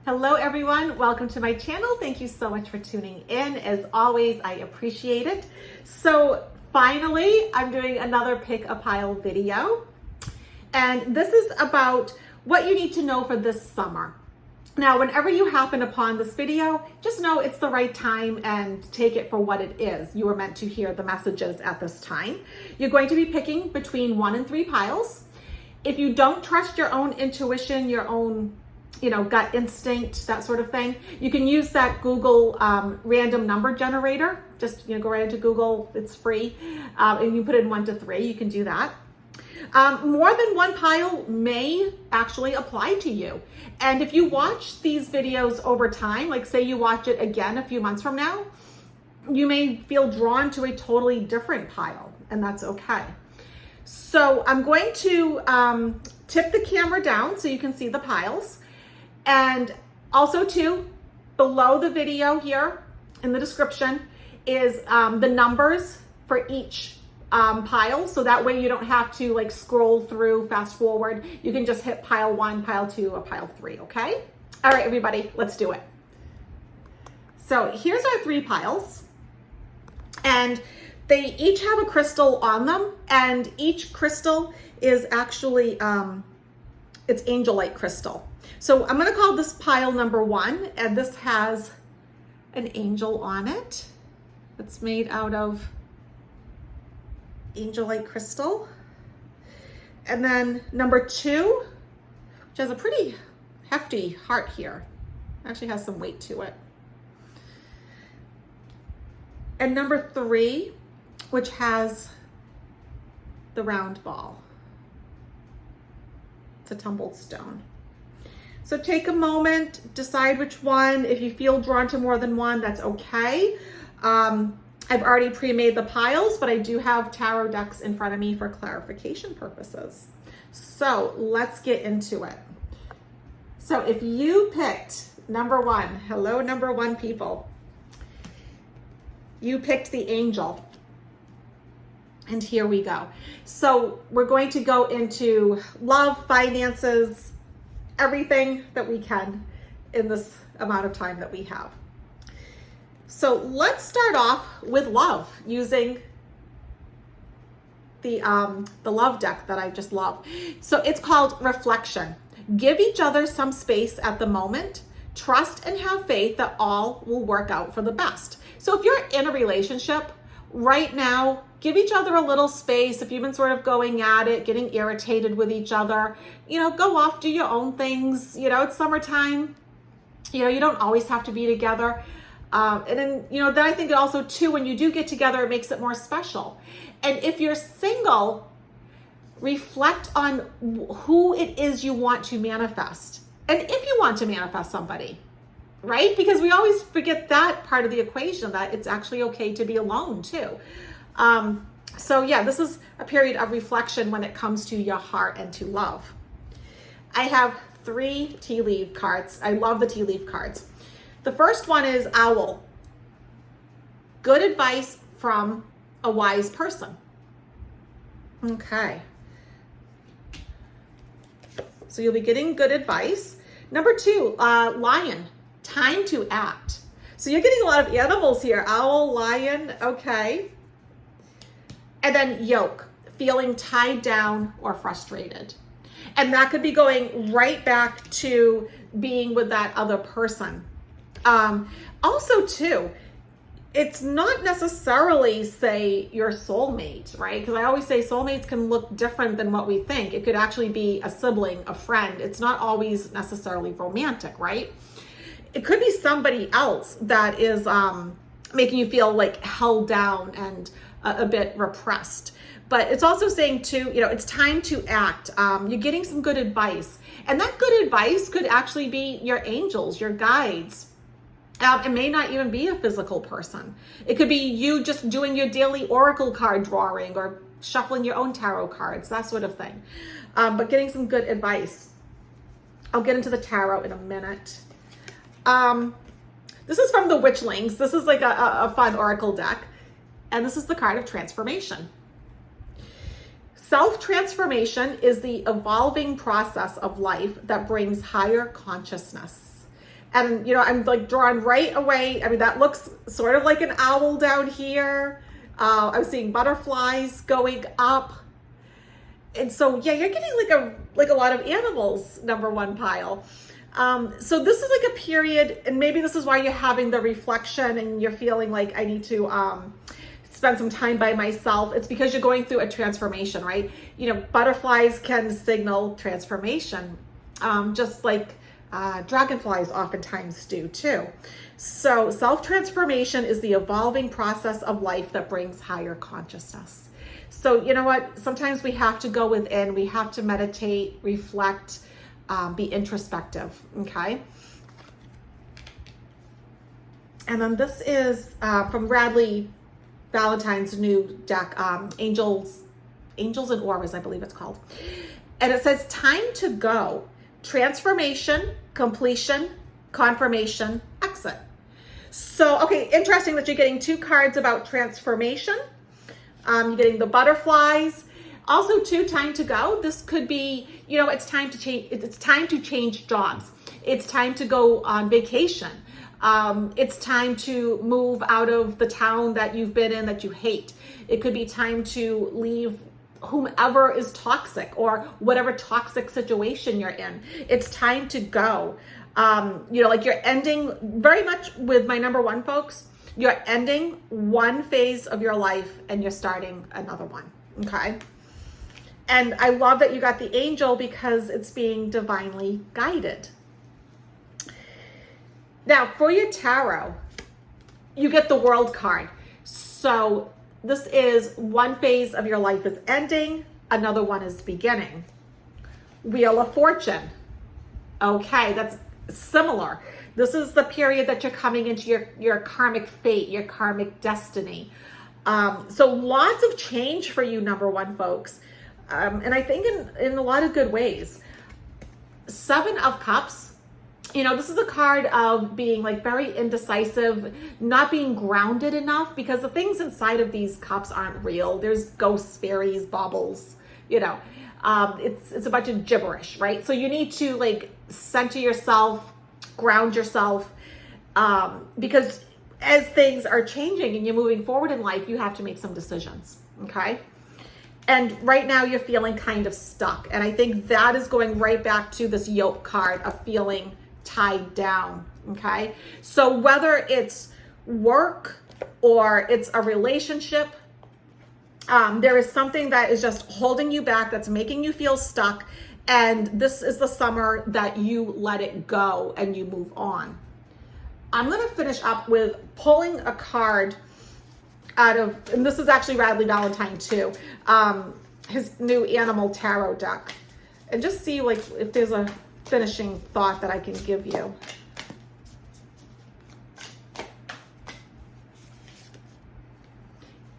Hello everyone, welcome to my channel. Thank you so much for tuning in. As always, I appreciate it. So finally, I'm doing another pick a pile video. And this is about what you need to know for this summer. Now, whenever you happen upon this video, just know it's the right time and take it for what it is. You were meant to hear the messages at this time. You're going to be picking between 1 and 3 piles. If you don't trust your own intuition, your own gut instinct, that sort of thing, you can use that Google random number generator. Just go right into Google, it's free, and you put in 1 to 3, you can do that. More than one pile may actually apply to you. And if you watch these videos over time, like say you watch it again a few months from now, you may feel drawn to a totally different pile, and that's okay. So I'm going to tip the camera down so you can see the piles. And also too, below the video here in the description is the numbers for each pile. So that way you don't have to scroll through, fast forward. You can just hit pile 1, pile 2, or pile 3, okay? All right, everybody, let's do it. So here's our 3 piles. And they each have a crystal on them. And each crystal is actually, it's angelite crystal. So I'm gonna call this pile number 1, and this has an angel on it. It's made out of angelite crystal. And then number 2, which has a pretty hefty heart here. Actually has some weight to it. And number 3, which has the round ball. It's a tumbled stone. So take a moment, decide which one. If you feel drawn to more than one, that's okay. I've already pre-made the piles, but I do have tarot decks in front of me for clarification purposes. So let's get into it. So if you picked number 1, hello number 1 people, you picked the angel. And here we go. So we're going to go into love, finances, everything that we can in this amount of time that we have. So let's start off with love using the love deck that I just love. So it's called Reflection. Give each other some space at the moment. Trust and have faith that all will work out for the best. So if you're in a relationship right now, give each other a little space. If you've been sort of going at it, getting irritated with each other, go off, do your own things. It's summertime. You don't always have to be together. And then, then I think also too, when you do get together, it makes it more special. And if you're single, reflect on who it is you want to manifest. And if you want to manifest somebody, right? Because we always forget that part of the equation, that it's actually okay to be alone too. So yeah, this is a period of reflection when it comes to your heart and to love. I have 3 tea leaf cards. I love the tea leaf cards. The first one is Owl. Good advice from a wise person. Okay. So you'll be getting good advice. Number 2, Lion. Time to act. So you're getting a lot of animals here. Owl, lion, okay. And then Yoke, feeling tied down or frustrated. And that could be going right back to being with that other person. Also too, it's not necessarily, say, your soulmate, right? Because I always say soulmates can look different than what we think. It could actually be a sibling, a friend. It's not always necessarily romantic, right? It could be somebody else that is making you feel held down and a bit repressed. But it's also saying too, it's time to act. You're getting some good advice. And that good advice could actually be your angels, your guides. It may not even be a physical person. It could be you just doing your daily oracle card drawing or shuffling your own tarot cards, that sort of thing. But getting some good advice. I'll get into the tarot in a minute. This is from the Witchlings. This is a fun oracle deck. And this is the card of transformation. Self-transformation is the evolving process of life that brings higher consciousness. And, you know, I'm like drawn right away. I mean, that looks sort of like an owl down here. I'm seeing butterflies going up. And so, yeah, you're getting like a lot of animals, number one pile. So this is like a period, and maybe this is why you're having the reflection and you're feeling like I need to spend some time by myself. It's because you're going through a transformation, right? You know, butterflies can signal transformation, just like dragonflies oftentimes do too. So self-transformation is the evolving process of life that brings higher consciousness. So you know what? Sometimes we have to go within, we have to meditate, reflect, be introspective, okay? And then this is from Radley Valentine's new deck, Angels and Auras, I believe it's called. And it says, time to go, transformation, completion, confirmation, exit. So, okay, interesting that you're getting two cards about transformation. You're getting the butterflies. Also, too, time to go. This could be, you know, it's time to change. It's time to change jobs. It's time to go on vacation. It's time to move out of the town that you've been in that you hate. It could be time to leave whomever is toxic or whatever toxic situation you're in. It's time to go. You know, like you're ending very much with my number one, folks. You're ending one phase of your life and you're starting another one. Okay. And I love that you got the angel because it's being divinely guided. Now, for your tarot, you get the World card. So this is one phase of your life is ending, another one is beginning. Wheel of Fortune. Okay, that's similar. This is the period that you're coming into your karmic fate, your karmic destiny. So lots of change for you, number one, folks. And I think in a lot of good ways. Seven of Cups. You know, this is a card of being like very indecisive, not being grounded enough because the things inside of these cups aren't real. There's ghosts, fairies, baubles, you know, it's a bunch of gibberish, right? So you need to like center yourself, ground yourself, because as things are changing and you're moving forward in life, you have to make some decisions, okay? And right now you're feeling kind of stuck. And I think that is going right back to this yoke card of feeling tied down, okay? So whether it's work or it's a relationship, there is something that is just holding you back, that's making you feel stuck. And this is the summer that you let it go and you move on. I'm gonna finish up with pulling a card out of, and this is actually Radley Valentine too, his new Animal Tarot deck. And just see like if there's a finishing thought that I can give you.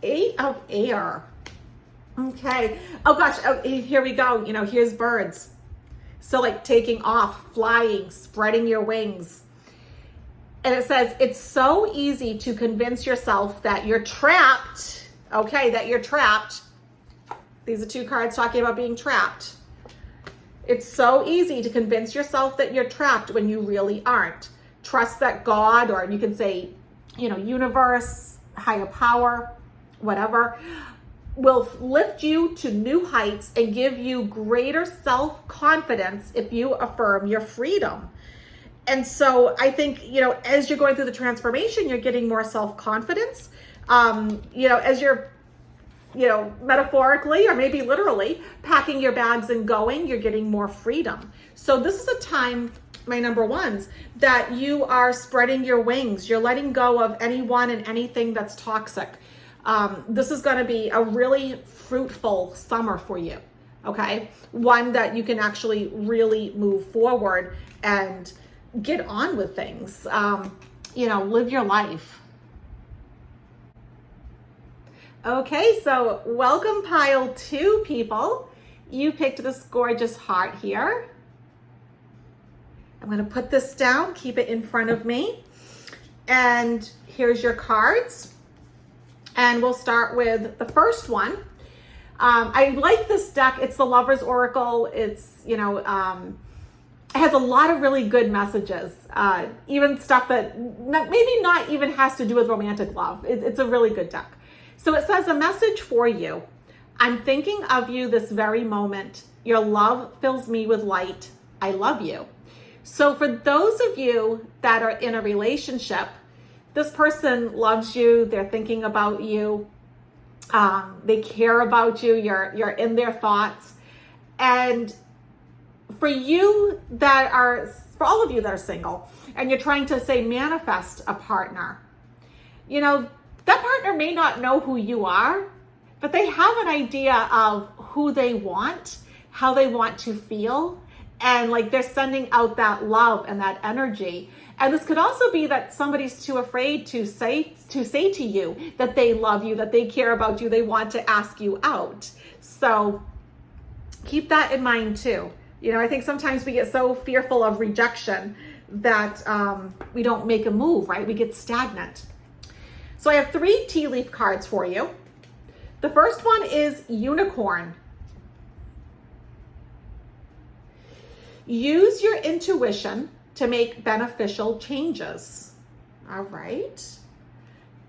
Eight of Air. Okay. Oh gosh, oh, here we go. You know, here's birds. So like taking off, flying, spreading your wings. And it says, it's so easy to convince yourself that you're trapped. Okay, that you're trapped. These are two cards talking about being trapped. It's so easy to convince yourself that you're trapped when you really aren't. Trust that God, or you can say, you know, universe, higher power, whatever, will lift you to new heights and give you greater self-confidence if you affirm your freedom. And so I think, you know, as you're going through the transformation, you're getting more self-confidence. You know, as you're, you know, metaphorically or maybe literally packing your bags and going, you're getting more freedom. So this is a time, my number ones, that you are spreading your wings. You're letting go of anyone and anything that's toxic. This is going to be a really fruitful summer for you. Okay. One that you can actually really move forward and get on with things, you know, live your life. Okay, so welcome pile 2, people. You picked this gorgeous heart here. I'm going to put this down, keep it in front of me. And here's your cards. And we'll start with the first one. I like this deck. It's the Lover's Oracle. It's, you know, it has a lot of really good messages, even stuff that maybe not even has to do with romantic love. It's a really good deck. So it says, a message for you. I'm thinking of you this very moment. Your love fills me with light. I love you. So for those of you that are in a relationship, this person loves you. They're thinking about you. They care about you. You're in their thoughts. And for all of you that are single, and you're trying to say manifest a partner, that partner may not know who you are, but they have an idea of who they want, how they want to feel, and like they're sending out that love and that energy. And this could also be that somebody's too afraid to say to you that they love you, that they care about you, they want to ask you out. So keep that in mind too. I think sometimes we get so fearful of rejection that we don't make a move, right? We get stagnant. So I have 3 tea leaf cards for you. The first one is Unicorn. Use your intuition to make beneficial changes. All right.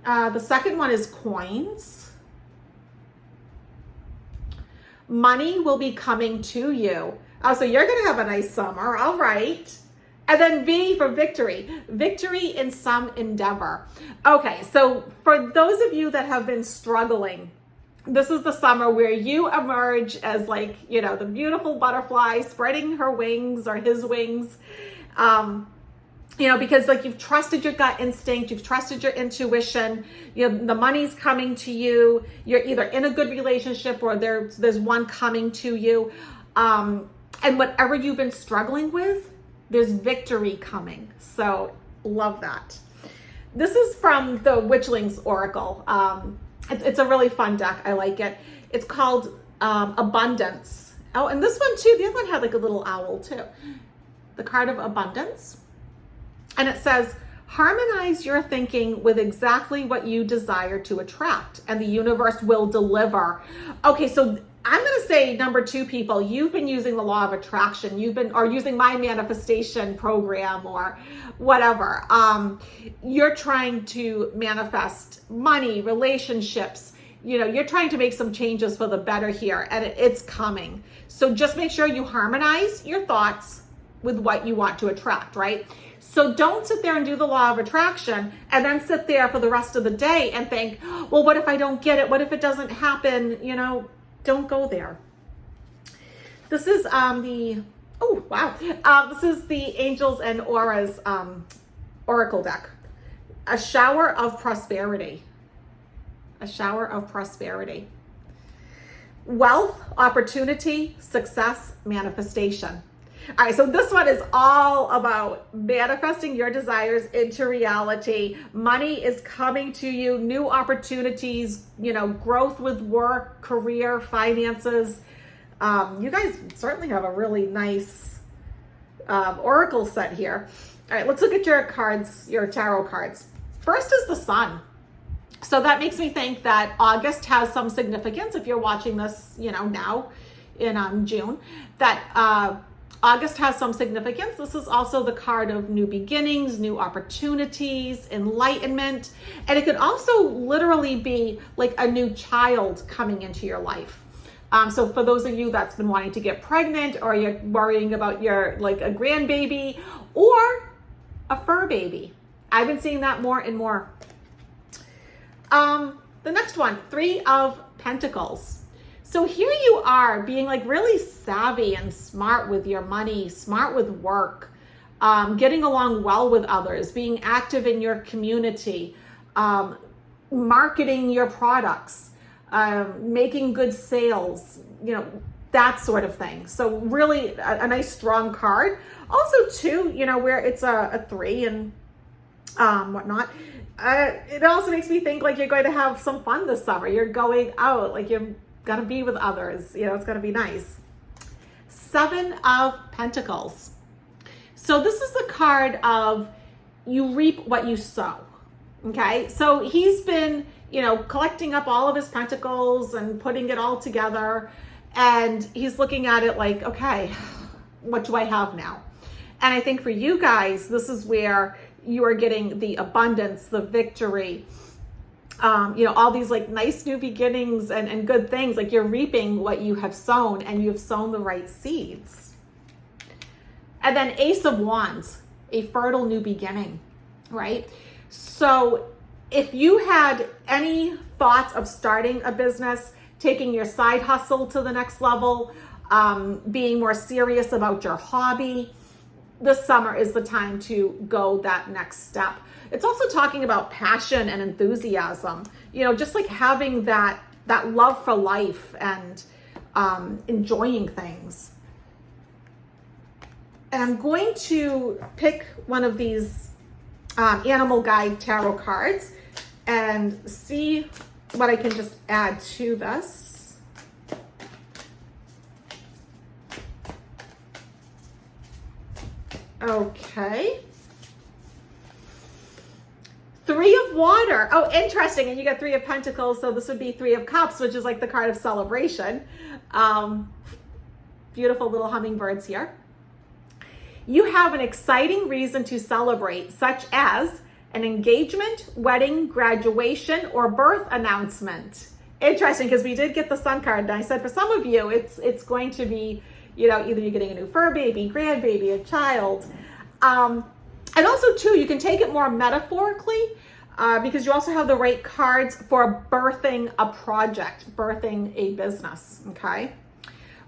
The second one is Coins. Money will be coming to you. Oh, so you're going to have a nice summer. All right. And then V for Victory. Victory in some endeavor. Okay, so for those of you that have been struggling, this is the summer where you emerge as the beautiful butterfly spreading her wings or his wings. Because you've trusted your gut instinct, you've trusted your intuition, the money's coming to you, you're either in a good relationship or there's one coming to you. And whatever you've been struggling with, there's victory coming. So love that. This is from the Witchlings Oracle. It's a really fun deck. I like it. It's called Abundance. Oh, and this one too, the other one had a little owl too. The card of Abundance. And it says, harmonize your thinking with exactly what you desire to attract, and the universe will deliver. Okay, so I'm going to say number 2 people, you've been using the law of attraction. Or using my manifestation program or whatever. You're trying to manifest money, relationships. You're trying to make some changes for the better here, and it's coming. So just make sure you harmonize your thoughts with what you want to attract, right? So don't sit there and do the law of attraction and then sit there for the rest of the day and think, well, what if I don't get it? What if it doesn't happen? Don't go there. This is this is the Angels and Auras Oracle deck. A shower of prosperity. A shower of prosperity. Wealth, opportunity, success, manifestation. All right, so this one is all about manifesting your desires into reality. Money is coming to you, new opportunities, growth with work, career, finances. You guys certainly have a really nice oracle set here. All right, let's look at your cards, your tarot cards. First is the Sun. So that makes me think that August has some significance. If you're watching this, now in June, that August has some significance. This is also the card of new beginnings, new opportunities, enlightenment. And it could also literally be like a new child coming into your life. So for those of you that's been wanting to get pregnant, or you're worrying about a grandbaby or a fur baby. I've been seeing that more and more. The next one, 3 of Pentacles. So here you are being really savvy and smart with your money, smart with work, getting along well with others, being active in your community, marketing your products, making good sales, that sort of thing. So really a nice strong card. Also too, where it's a 3 and whatnot. It also makes me think you're going to have some fun this summer. You're going out, you're gonna be with others. It's gonna be nice. 7 of Pentacles. So this is the card of you reap what you sow. Okay, so he's been, collecting up all of his pentacles and putting it all together, and he's looking at it okay, what do I have now? And I think for you guys, this is where you are getting the abundance, the victory, all these like nice new beginnings and good things. Like you're reaping what you have sown, and you've sown the right seeds. And then Ace of Wands, a fertile new beginning, right? So if you had any thoughts of starting a business, taking your side hustle to the next level, being more serious about your hobby, this summer is the time to go that next step. It's also talking about passion and enthusiasm, just like having that love for life and enjoying things. And I'm going to pick one of these Animal Guide tarot cards and see what I can just add to this. Okay. Three of Water. Oh, interesting. And you got Three of Pentacles. So this would be Three of Cups, which is like the card of celebration. Beautiful little hummingbirds here. You have an exciting reason to celebrate, such as an engagement, wedding, graduation, or birth announcement. Interesting, because we did get the Sun card, and I said for some of you, it's going to be, either you're getting a new fur baby, grandbaby, a child. And also too, you can take it more metaphorically, because you also have the right cards for birthing a project, birthing a business, okay?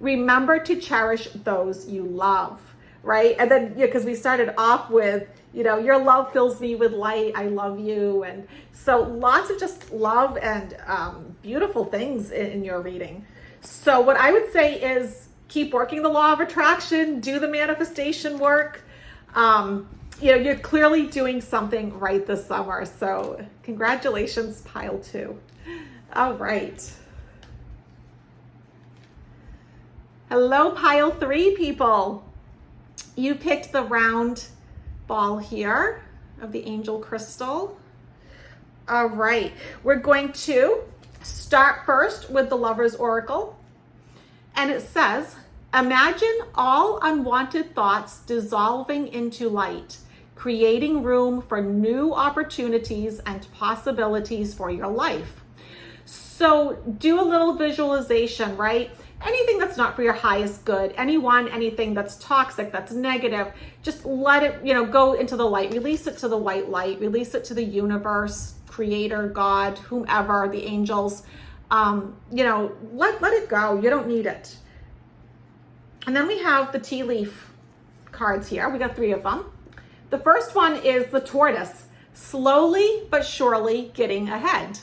Remember to cherish those you love, right? And then, because we started off with, your love fills me with light, I love you. And so lots of just love and beautiful things in your reading. So what I would say is keep working the law of attraction, do the manifestation work. You're clearly doing something right this summer. So congratulations, pile 2. All right. Hello, pile 3 people. You picked the round ball here of the angel crystal. All right, we're going to start first with the Lover's Oracle. And it says, imagine all unwanted thoughts dissolving into light, creating room for new opportunities and possibilities for your life. So do a little visualization, right? Anything that's not for your highest good, anything that's toxic, that's negative, just let it, go into the light, release it to the white light, release it to the universe, creator, God, whomever, the angels, let it go. You don't need it. And then we have the tea leaf cards here. We got 3 of them. The first one is the tortoise, slowly but surely getting ahead.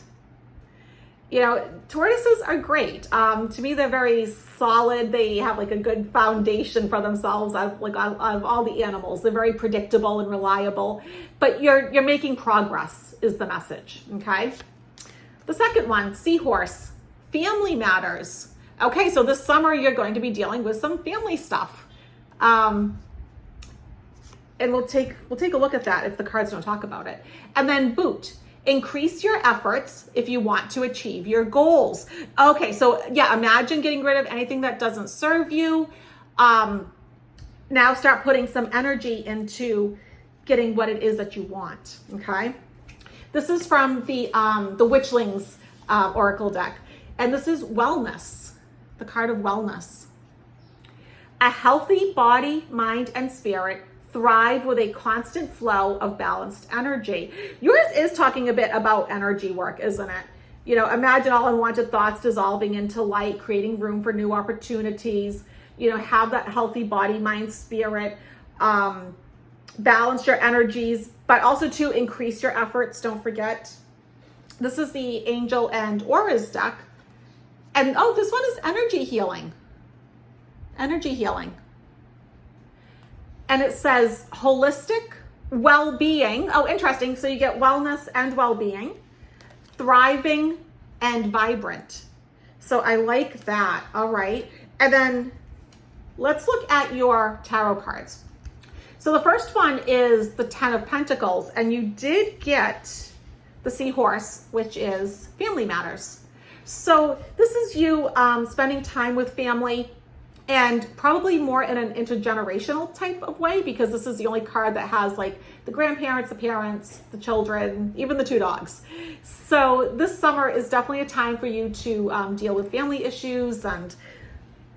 Tortoises are great. To me, they're very solid. They have like a good foundation for themselves out of all the animals. They're very predictable and reliable, but you're making progress is the message, okay? The second one, seahorse, family matters. Okay, so this summer you're going to be dealing with some family stuff. And we'll take a look at that if the cards don't talk about it. And then boot. Increase your efforts if you want to achieve your goals. Okay, so yeah, imagine getting rid of anything that doesn't serve you. Now start putting some energy into getting what it is that you want, okay? This is from the Witchlings Oracle deck. And this is wellness, the card of wellness. A healthy body, mind, and spirit thrive with a constant flow of balanced energy. Yours is talking a bit about energy work, isn't it? Imagine all unwanted thoughts dissolving into light, creating room for new opportunities, have that healthy body, mind, spirit, balance your energies, but also to increase your efforts. Don't forget. This is the Angel and Auras deck. And this one is energy healing. Energy healing. And it says holistic well-being. Oh, interesting. So you get wellness and well-being, thriving and vibrant. So I like that. All right. And then let's look at your tarot cards. So the first one is the 10 of Pentacles, and you did get the seahorse, which is family matters. So this is you spending time with family, and probably more in an intergenerational type of way, because this is the only card that has like the grandparents, the parents, the children, even the two dogs. So this summer is definitely a time for you to deal with family issues and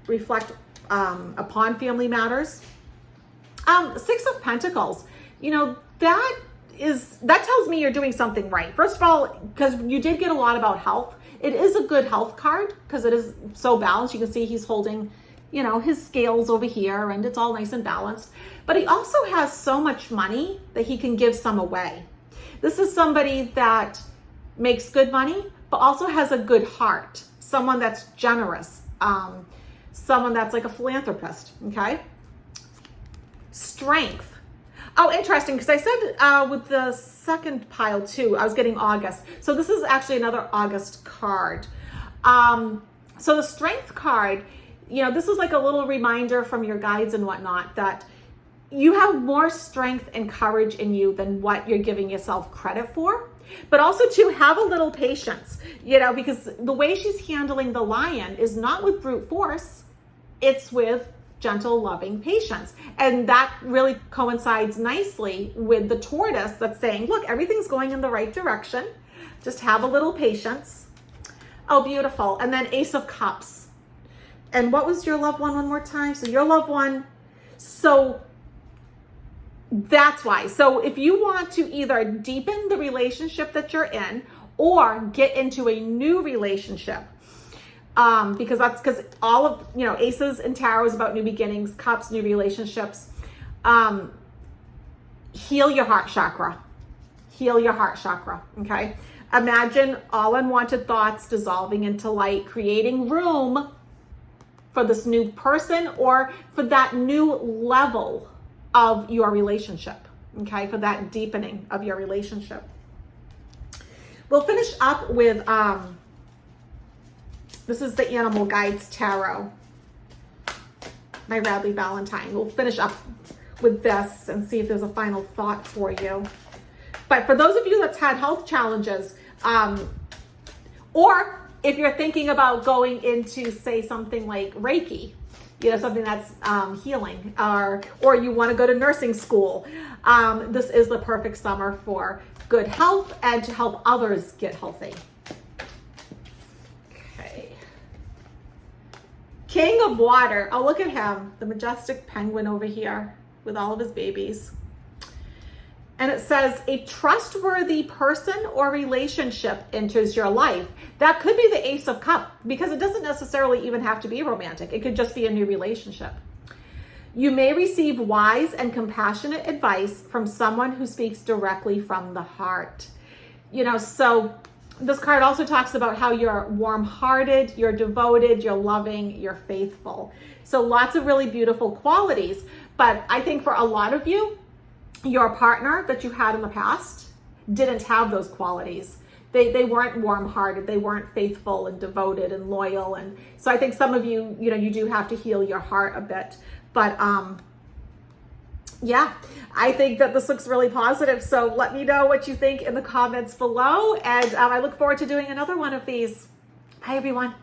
reflect upon family matters. Six of Pentacles, you know, that tells me you're doing something right. First of all, because you did get a lot about health. It is a good health card because it is so balanced. You can see he's holding, you know, his scales over here, and it's all nice and balanced. But he also has so much money that he can give some away. This is somebody that makes good money, but also has a good heart. Someone that's generous. Someone that's like a philanthropist, okay? Strength. Oh, interesting, because I said with the second pile too, I was getting August. So this is actually another August card. So the Strength card, you know, this is like a little reminder from your guides and whatnot that you have more strength and courage in you than what you're giving yourself credit for. But also to have a little patience, you know, because the way she's handling the lion is not with brute force, it's with gentle, loving patience. And that really coincides nicely with the tortoise that's saying, look, everything's going in the right direction. Just have a little patience. Oh, beautiful. And then Ace of Cups. And what was your loved one one more time? So your loved one. So that's why. So if you want to either deepen the relationship that you're in or get into a new relationship, because all of, you know, aces and tarot is about new beginnings, cups, new relationships. Heal your heart chakra. Heal your heart chakra, okay? Imagine all unwanted thoughts dissolving into light, creating room for this new person or for that new level of your relationship, okay? For that deepening of your relationship. We'll finish up with, this is the Animal Guides Tarot by Radleigh Valentine. We'll finish up with this and see if there's a final thought for you. But for those of you that's had health challenges, or if you're thinking about going into, say, something like Reiki, you know, something that's healing, or you want to go to nursing school, this is the perfect summer for good health and to help others get healthy. King of Water. Oh, look at him. The majestic penguin over here with all of his babies. And it says, a trustworthy person or relationship enters your life. That could be the Ace of Cups, because it doesn't necessarily even have to be romantic. It could just be a new relationship. You may receive wise and compassionate advice from someone who speaks directly from the heart. You know, so this card also talks about how you're warm-hearted, you're devoted, you're loving, you're faithful. So lots of really beautiful qualities. But I think for a lot of you, your partner that you had in the past didn't have those qualities. They weren't warm-hearted, they weren't faithful and devoted and loyal. And so I think some of you, you know, you do have to heal your heart a bit. But yeah, I think that this looks really positive. So let me know what you think in the comments below. And I look forward to doing another one of these. Bye, everyone.